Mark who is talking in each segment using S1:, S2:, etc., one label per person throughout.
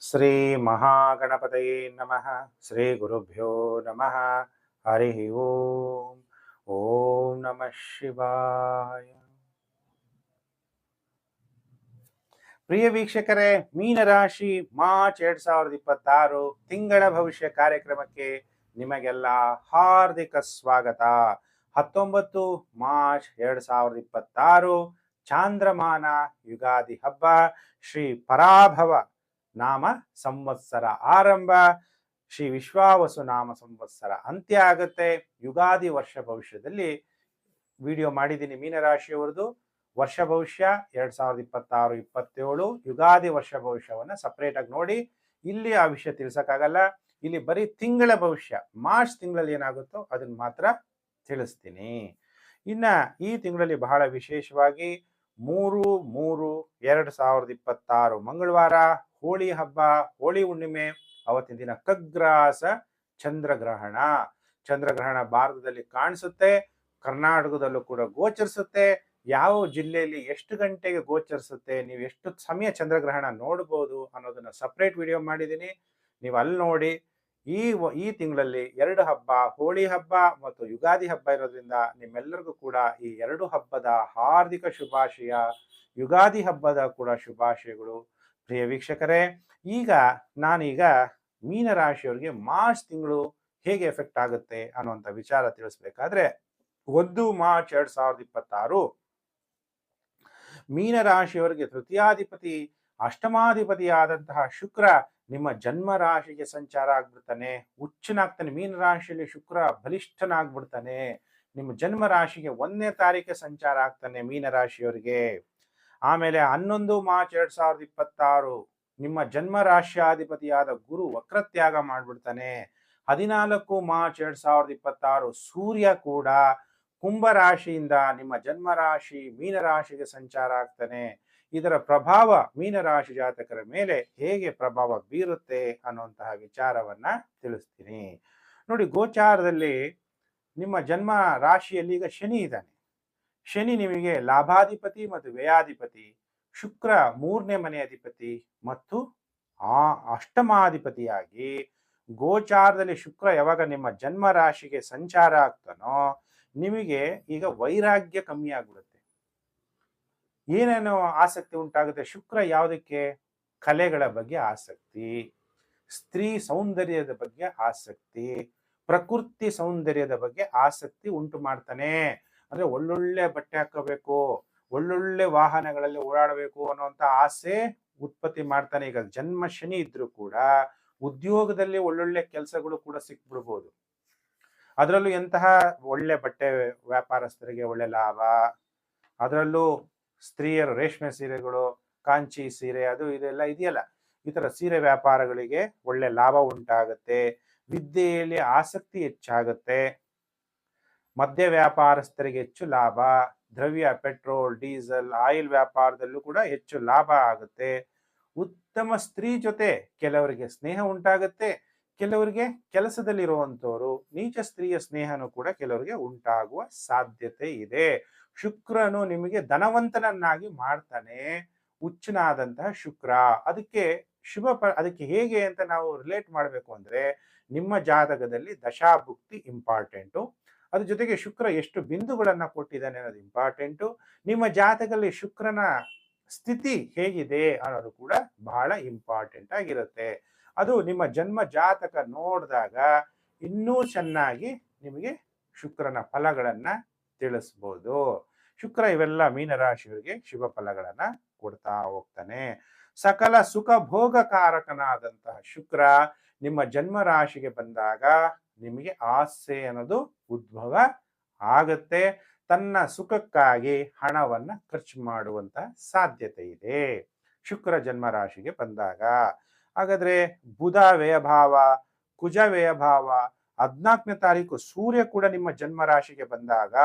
S1: ಶ್ರೀ ಮಹಾಗಣಪತಯೇ ನಮಃ. ಶ್ರೀ ಗುರುಭ್ಯೋ ನಮಃ. ಹರಿ ಓಂ. ಓಂ ನಮಃ ಶಿವಾಯ. ಪ್ರಿಯ ವೀಕ್ಷಕರೇ, ಮೀನರಾಶಿ ಮಾರ್ಚ್ 2026 ತಿಂಗಳ ಭವಿಷ್ಯ ಕಾರ್ಯಕ್ರಮಕ್ಕೆ ನಿಮಗೆಲ್ಲ ಹಾರ್ದಿಕ ಸ್ವಾಗತ. 19 ಮಾರ್ಚ್ 2026 ಚಾಂದ್ರಮಾನ ಯುಗಾದಿ ಹಬ್ಬ, ಶ್ರೀ ಪರಾಭವ ನಾಮ ಸಂವತ್ಸರ ಆರಂಭ, ಶ್ರೀ ವಿಶ್ವಾವಸು ನಾಮ ಸಂವತ್ಸರ ಅಂತ್ಯ ಆಗುತ್ತೆ. ಯುಗಾದಿ ವರ್ಷ ಭವಿಷ್ಯದಲ್ಲಿ ವಿಡಿಯೋ ಮಾಡಿದ್ದೀನಿ ಮೀನರಾಶಿಯವರದು. ವರ್ಷ ಭವಿಷ್ಯ 2026-27, ಯುಗಾದಿ ವರ್ಷ ಭವಿಷ್ಯವನ್ನ ಸಪರೇಟ್ ಆಗಿ ನೋಡಿ. ಇಲ್ಲಿ ಆ ವಿಷಯ ತಿಳಿಸಕ್ಕಾಗಲ್ಲ. ಇಲ್ಲಿ ಬರೀ ತಿಂಗಳ ಭವಿಷ್ಯ, ಮಾರ್ಚ್ ತಿಂಗಳಲ್ಲಿ ಏನಾಗುತ್ತೋ ಅದನ್ನ ಮಾತ್ರ ತಿಳಿಸ್ತೀನಿ. ಇನ್ನ ಈ ತಿಂಗಳಲ್ಲಿ ಬಹಳ ವಿಶೇಷವಾಗಿ 3/3/2026 ಮಂಗಳವಾರ ಹೋಳಿ ಹಬ್ಬ, ಹೋಳಿ ಹುಣ್ಣಿಮೆ. ಅವತ್ತಿನ ದಿನ ಖಗ್ರಾಸ ಚಂದ್ರಗ್ರಹಣ. ಚಂದ್ರಗ್ರಹಣ ಭಾರತದಲ್ಲಿ ಕಾಣಿಸುತ್ತೆ, ಕರ್ನಾಟಕದಲ್ಲೂ ಕೂಡ ಗೋಚರಿಸುತ್ತೆ. ಯಾವ ಜಿಲ್ಲೆಯಲ್ಲಿ ಎಷ್ಟು ಗಂಟೆಗೆ ಗೋಚರಿಸುತ್ತೆ, ನೀವು ಎಷ್ಟು ಸಮಯ ಚಂದ್ರಗ್ರಹಣ ನೋಡ್ಬೋದು ಅನ್ನೋದನ್ನ ಸಪ್ರೇಟ್ ವಿಡಿಯೋ ಮಾಡಿದ್ದೀನಿ, ನೀವು ಅಲ್ಲಿ ನೋಡಿ. ಈ ತಿಂಗಳಲ್ಲಿ 2 ಹಬ್ಬ, ಹೋಳಿ ಹಬ್ಬ ಮತ್ತು ಯುಗಾದಿ ಹಬ್ಬ ಇರೋದ್ರಿಂದ ನಿಮ್ಮೆಲ್ಲರಿಗೂ ಕೂಡ ಈ 2 ಹಬ್ಬದ ಹಾರ್ದಿಕ ಶುಭಾಶಯ. ಯುಗಾದಿ ಹಬ್ಬದ ಕೂಡ ಶುಭಾಶಯಗಳು. ಪ್ರಿಯ ವೀಕ್ಷಕರೇ, ನಾನೀಗ ಮೀನರಾಶಿಯವರಿಗೆ ಮಾರ್ಚ್ ತಿಂಗಳು ಹೇಗೆ ಎಫೆಕ್ಟ್ ಆಗುತ್ತೆ ಅನ್ನುವಂಥ ವಿಚಾರ ತಿಳಿಸ್ಬೇಕಾದ್ರೆ, 1 ಮಾರ್ಚ್ 2026 ಮೀನರಾಶಿಯವರಿಗೆ ತೃತೀಯಾಧಿಪತಿ, ಅಷ್ಟಮಾಧಿಪತಿಯಾದಂತಹ ಶುಕ್ರ ನಿಮ್ಮ ಜನ್ಮ ರಾಶಿಗೆ ಸಂಚಾರ ಆಗ್ಬಿಡ್ತಾನೆ, ಉಚ್ಚನಾಗ್ತಾನೆ. ಮೀನರಾಶಿಯಲ್ಲಿ ಶುಕ್ರ ಬಲಿಷ್ಠನಾಗ್ಬಿಡ್ತಾನೆ. ನಿಮ್ಮ ಜನ್ಮ ರಾಶಿಗೆ 1ನೇ ತಾರೀಕಿಗೆ ಸಂಚಾರ ಆಗ್ತಾನೆ ಮೀನರಾಶಿಯವರಿಗೆ. ಆಮೇಲೆ 11 ಮಾರ್ಚ್ 2026 ನಿಮ್ಮ ಜನ್ಮ ರಾಶ್ಯಾಧಿಪತಿಯಾದ ಗುರು ವಕ್ರತ್ಯಾಗ ಮಾಡ್ಬಿಡ್ತಾನೆ. 14 ಮಾರ್ಚ್ 2026 ಸೂರ್ಯ ಕೂಡ ಕುಂಭರಾಶಿಯಿಂದ ನಿಮ್ಮ ಜನ್ಮ ರಾಶಿ ಮೀನರಾಶಿಗೆ ಸಂಚಾರ ಆಗ್ತಾನೆ. ಇದರ ಪ್ರಭಾವ ಮೀನರಾಶಿ ಜಾತಕರ ಮೇಲೆ ಹೇಗೆ ಪ್ರಭಾವ ಬೀರುತ್ತೆ ಅನ್ನುವಂತಹ ವಿಚಾರವನ್ನ ತಿಳಿಸ್ತೀನಿ. ನೋಡಿ, ಗೋಚಾರದಲ್ಲಿ ನಿಮ್ಮ ಜನ್ಮ ರಾಶಿಯಲ್ಲಿ ಈಗ ಶನಿ ಇದ್ದಾನೆ. ಶನಿ ನಿಮಗೆ ಲಾಭಾಧಿಪತಿ ಮತ್ತು ವ್ಯಯಾಧಿಪತಿ, ಶುಕ್ರ 3ನೇ ಮನೆ ಅಧಿಪತಿ ಮತ್ತು ಅಷ್ಟಮಾಧಿಪತಿಯಾಗಿ ಗೋಚಾರದಲ್ಲಿ ಶುಕ್ರ ಯಾವಾಗ ನಿಮ್ಮ ಜನ್ಮ ರಾಶಿಗೆ ಸಂಚಾರ ಆಗ್ತಾನೋ ನಿಮಗೆ ಈಗ ವೈರಾಗ್ಯ ಕಮ್ಮಿ ಆಗ್ಬಿಡುತ್ತೆ. ಏನೇನೋ ಆಸಕ್ತಿ ಉಂಟಾಗುತ್ತೆ. ಶುಕ್ರ ಯಾವುದಕ್ಕೆ? ಕಲೆಗಳ ಬಗ್ಗೆ ಆಸಕ್ತಿ, ಸ್ತ್ರೀ ಸೌಂದರ್ಯದ ಬಗ್ಗೆ ಆಸಕ್ತಿ, ಪ್ರಕೃತಿ ಸೌಂದರ್ಯದ ಬಗ್ಗೆ ಆಸಕ್ತಿ ಉಂಟು ಮಾಡ್ತಾನೆ. ಅಂದ್ರೆ ಒಳ್ಳೊಳ್ಳೆ ಬಟ್ಟೆ ಹಾಕೋಬೇಕು, ಒಳ್ಳೊಳ್ಳೆ ವಾಹನಗಳಲ್ಲಿ ಓಡಾಡಬೇಕು ಅನ್ನುವಂಥ ಆಸೆ ಉತ್ಪತ್ತಿ ಮಾಡ್ತಾನೆ. ಈಗ ಜನ್ಮ ಶನಿ ಇದ್ರೂ ಕೂಡ ಉದ್ಯೋಗದಲ್ಲಿ ಒಳ್ಳೊಳ್ಳೆ ಕೆಲಸಗಳು ಕೂಡ ಸಿಕ್ಬಿಡ್ಬೋದು. ಅದರಲ್ಲೂ ಎಂತಹ ಒಳ್ಳೆ ಬಟ್ಟೆ ವ್ಯಾಪಾರಸ್ಥರಿಗೆ ಒಳ್ಳೆ ಲಾಭ, ಅದರಲ್ಲೂ ಸ್ತ್ರೀಯರು ರೇಷ್ಮೆ ಸೀರೆಗಳು, ಕಾಂಚಿ ಸೀರೆ, ಅದು ಇದೆಲ್ಲ ಇದೆಯಲ್ಲ, ಈ ತರ ಸೀರೆ ವ್ಯಾಪಾರಗಳಿಗೆ ಒಳ್ಳೆ ಲಾಭ ಉಂಟಾಗುತ್ತೆ. ವಿದ್ಯೆಯಲ್ಲಿ ಆಸಕ್ತಿ ಹೆಚ್ಚಾಗುತ್ತೆ. ಮದ್ಯ ವ್ಯಾಪಾರಸ್ಥರಿಗೆ ಹೆಚ್ಚು ಲಾಭ. ದ್ರವ್ಯ, ಪೆಟ್ರೋಲ್, ಡೀಸೆಲ್, ಆಯಿಲ್ ವ್ಯಾಪಾರದಲ್ಲೂ ಕೂಡ ಹೆಚ್ಚು ಲಾಭ ಆಗುತ್ತೆ. ಉತ್ತಮ ಸ್ತ್ರೀ ಜೊತೆ ಕೆಲವರಿಗೆ ಸ್ನೇಹ ಉಂಟಾಗುತ್ತೆ. ಕೆಲವರಿಗೆ ಕೆಲಸದಲ್ಲಿರುವಂತವರು ನೀಚ ಸ್ತ್ರೀಯ ಸ್ನೇಹನೂ ಕೂಡ ಕೆಲವರಿಗೆ ಉಂಟಾಗುವ ಸಾಧ್ಯತೆ ಇದೆ. ಶುಕ್ರನು ನಿಮಗೆ ಧನವಂತನನ್ನಾಗಿ ಮಾಡ್ತಾನೆ, ಉಚ್ಚನಾದಂತಹ ಶುಕ್ರ. ಅದಕ್ಕೆ ಅದಕ್ಕೆ ಹೇಗೆ ಅಂತ ನಾವು ರಿಲೇಟ್ ಮಾಡಬೇಕು ಅಂದ್ರೆ, ನಿಮ್ಮ ಜಾತಕದಲ್ಲಿ ದಶಾಭುಕ್ತಿ ಇಂಪಾರ್ಟೆಂಟು, ಅದ್ರ ಜೊತೆಗೆ ಶುಕ್ರ ಎಷ್ಟು ಬಿಂದುಗಳನ್ನ ಕೊಟ್ಟಿದ್ದಾನೆ ಅನ್ನೋದು ಇಂಪಾರ್ಟೆಂಟು, ನಿಮ್ಮ ಜಾತಕದಲ್ಲಿ ಶುಕ್ರನ ಸ್ಥಿತಿ ಹೇಗಿದೆ ಅನ್ನೋದು ಕೂಡ ಬಹಳ ಇಂಪಾರ್ಟೆಂಟ್ ಆಗಿರುತ್ತೆ. ಅದು ನಿಮ್ಮ ಜನ್ಮ ಜಾತಕ ನೋಡಿದಾಗ ಇನ್ನೂ ಚೆನ್ನಾಗಿ ನಿಮಗೆ ಶುಕ್ರನ ಫಲಗಳನ್ನ ತಿಳಿಸ್ಬೋದು. ಶುಕ್ರ ಇವೆಲ್ಲ ಮೀನರಾಶಿಯವರಿಗೆ ಶುಭ ಫಲಗಳನ್ನ ಕೊಡ್ತಾ ಹೋಗ್ತಾನೆ. ಸಕಲ ಸುಖ ಭೋಗಕಾರಕನಾದಂತಹ ಶುಕ್ರ ನಿಮ್ಮ ಜನ್ಮ ರಾಶಿಗೆ ಬಂದಾಗ ನಿಮಗೆ ಆಸೆ ಅನ್ನೋದು ಉದ್ಭವ ಆಗತ್ತೆ. ತನ್ನ ಸುಖಕ್ಕಾಗಿ ಹಣವನ್ನ ಖರ್ಚು ಮಾಡುವಂತ ಸಾಧ್ಯತೆ ಇದೆ ಶುಕ್ರ ಜನ್ಮ ರಾಶಿಗೆ ಬಂದಾಗ. ಹಾಗಾದ್ರೆ ಬುಧ ವ್ಯಯಭಾವ, ಕುಜ ವ್ಯಯಭಾವ, 14ನೇ ತಾರೀಕು ಸೂರ್ಯ ಕೂಡ ನಿಮ್ಮ ಜನ್ಮ ರಾಶಿಗೆ ಬಂದಾಗ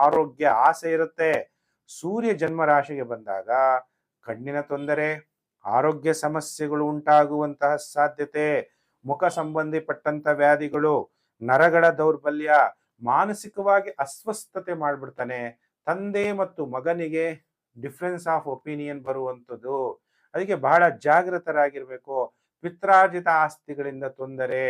S1: ಆರೋಗ್ಯ ಆಸೆ ಇರುತ್ತೆ. ಸೂರ್ಯ ಜನ್ಮ ರಾಶಿಗೆ ಬಂದಾಗ ಕಣ್ಣಿನ ತೊಂದರೆ, ಆರೋಗ್ಯ ಸಮಸ್ಯೆಗಳು ಉಂಟಾಗುವಂತಹ ಸಾಧ್ಯತೆ, ಮುಖ ಸಂಬಂಧಿಪಟ್ಟಂತ ವ್ಯಾಧಿಗಳು, ನರಗಳ ದೌರ್ಬಲ್ಯ, ಮಾನಸಿಕವಾಗಿ ಅಸ್ವಸ್ಥತೆ ಮಾಡ್ಬಿಡ್ತಾನೆ. ತಂದೆ ಮತ್ತು ಮಗನಿಗೆ ಡಿಫ್ರೆನ್ಸ್ ಆಫ್ ಒಪಿನಿಯನ್ ಬರುವಂಥದ್ದು. ಅದಕ್ಕೆ ಬಹಳ ಜಾಗೃತರಾಗಿರ್ಬೇಕು. ಪಿತ್ರಾರ್ಜಿತ ಆಸ್ತಿಗಳಿಂದ ತೊಂದರೆ,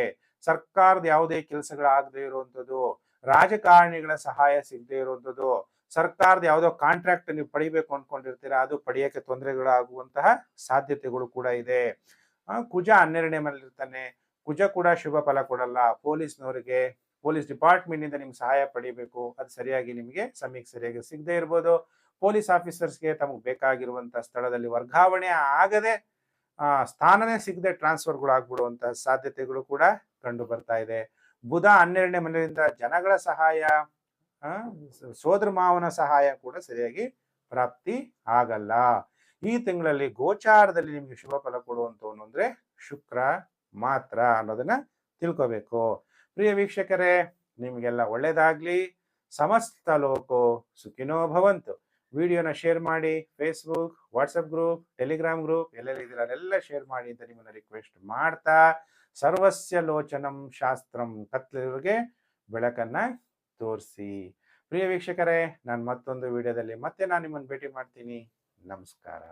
S1: ಸರ್ಕಾರದ ಯಾವುದೇ ಕೆಲಸಗಳಾಗದೇ ಇರುವಂಥದ್ದು, ರಾಜಕಾರಣಿಗಳ ಸಹಾಯ ಸಿಗದೆ ಇರುವಂಥದ್ದು, ಸರ್ಕಾರದ ಯಾವುದೋ ಕಾಂಟ್ರಾಕ್ಟ್ ನೀವು ಪಡಿಬೇಕು ಅನ್ಕೊಂಡಿರ್ತೀರಾ ಅದು ಪಡೆಯಕ್ಕೆ ತೊಂದರೆಗಳಾಗುವಂತಹ ಸಾಧ್ಯತೆಗಳು ಕೂಡ ಇದೆ. ಕುಜ 12ನೇ ಮನೇಲಿರ್ತಾನೆ. ಕುಜ ಕೂಡ ಶುಭ ಫಲ ಕೊಡಲ್ಲ. ಪೊಲೀಸ್ನವರಿಗೆ, ಪೊಲೀಸ್ ಡಿಪಾರ್ಟ್ಮೆಂಟ್ ನಿಂದ ನಿಮ್ಗೆ ಸಹಾಯ ಪಡಿಬೇಕು, ಅದು ಸರಿಯಾಗಿ ನಿಮಗೆ ಸಮಯಕ್ಕೆ ಸರಿಯಾಗಿ ಸಿಗದೆ ಇರ್ಬೋದು. ಪೊಲೀಸ್ ಆಫೀಸರ್ಸ್ಗೆ ತಮಗೆ ಬೇಕಾಗಿರುವಂತಹ ಸ್ಥಳದಲ್ಲಿ ವರ್ಗಾವಣೆ ಆಗದೆ ಸ್ಥಾನನೇ ಸಿಗದೆ ಟ್ರಾನ್ಸ್ಫರ್ಗಳು ಆಗ್ಬಿಡುವಂತಹ ಸಾಧ್ಯತೆಗಳು ಕೂಡ ಕಂಡು ಬರ್ತಾ ಇದೆ. ಬುಧ 12ನೇ ಮನೆಯಿಂದ ಜನಗಳ ಸಹಾಯ, ಸೋದರ ಮಾವನ ಸಹಾಯ ಕೂಡ ಸರಿಯಾಗಿ ಪ್ರಾಪ್ತಿ ಆಗಲ್ಲ. ಈ ತಿಂಗಳಲ್ಲಿ ಗೋಚಾರದಲ್ಲಿ ನಿಮ್ಗೆ ಶುಭ ಫಲ ಕೊಡುವಂತವನು ಅಂದ್ರೆ ಶುಕ್ರ ಮಾತ್ರ ಅನ್ನೋದನ್ನ ತಿಳ್ಕೋಬೇಕು. ಪ್ರಿಯ ವೀಕ್ಷಕರೇ, ನಿಮ್ಗೆಲ್ಲ ಒಳ್ಳೇದಾಗ್ಲಿ. ಸಮಸ್ತ ಲೋಕೋ ಸುಖಿನೋ ಭವಂತು. ವಿಡಿಯೋನ ಶೇರ್ ಮಾಡಿ. Facebook, WhatsApp group, Telegram group ಎಲ್ಲೆಲ್ಲ ಇದ್ದೀರಾ ಅಲ್ಲೆಲ್ಲ ಶೇರ್ ಮಾಡಿ ಅಂತ ನಿಮ್ಮನ್ನ ರಿಕ್ವೆಸ್ಟ್ ಮಾಡ್ತಾ, ಸರ್ವಸ್ಯ ಲೋಚನಂ ಶಾಸ್ತ್ರಂ, ಕತ್ಲರಿಗೆ ಬೆಳಕನ್ನ ತೋರಿಸಿ. ಪ್ರಿಯ ವೀಕ್ಷಕರೇ, ನಾನು ಮತ್ತೊಂದು ವಿಡಿಯೋದಲ್ಲಿ ಮತ್ತೆ ನಾನು ನಿಮ್ಮನ್ನು ಭೇಟಿ ಮಾಡ್ತೀನಿ. ನಮಸ್ಕಾರ.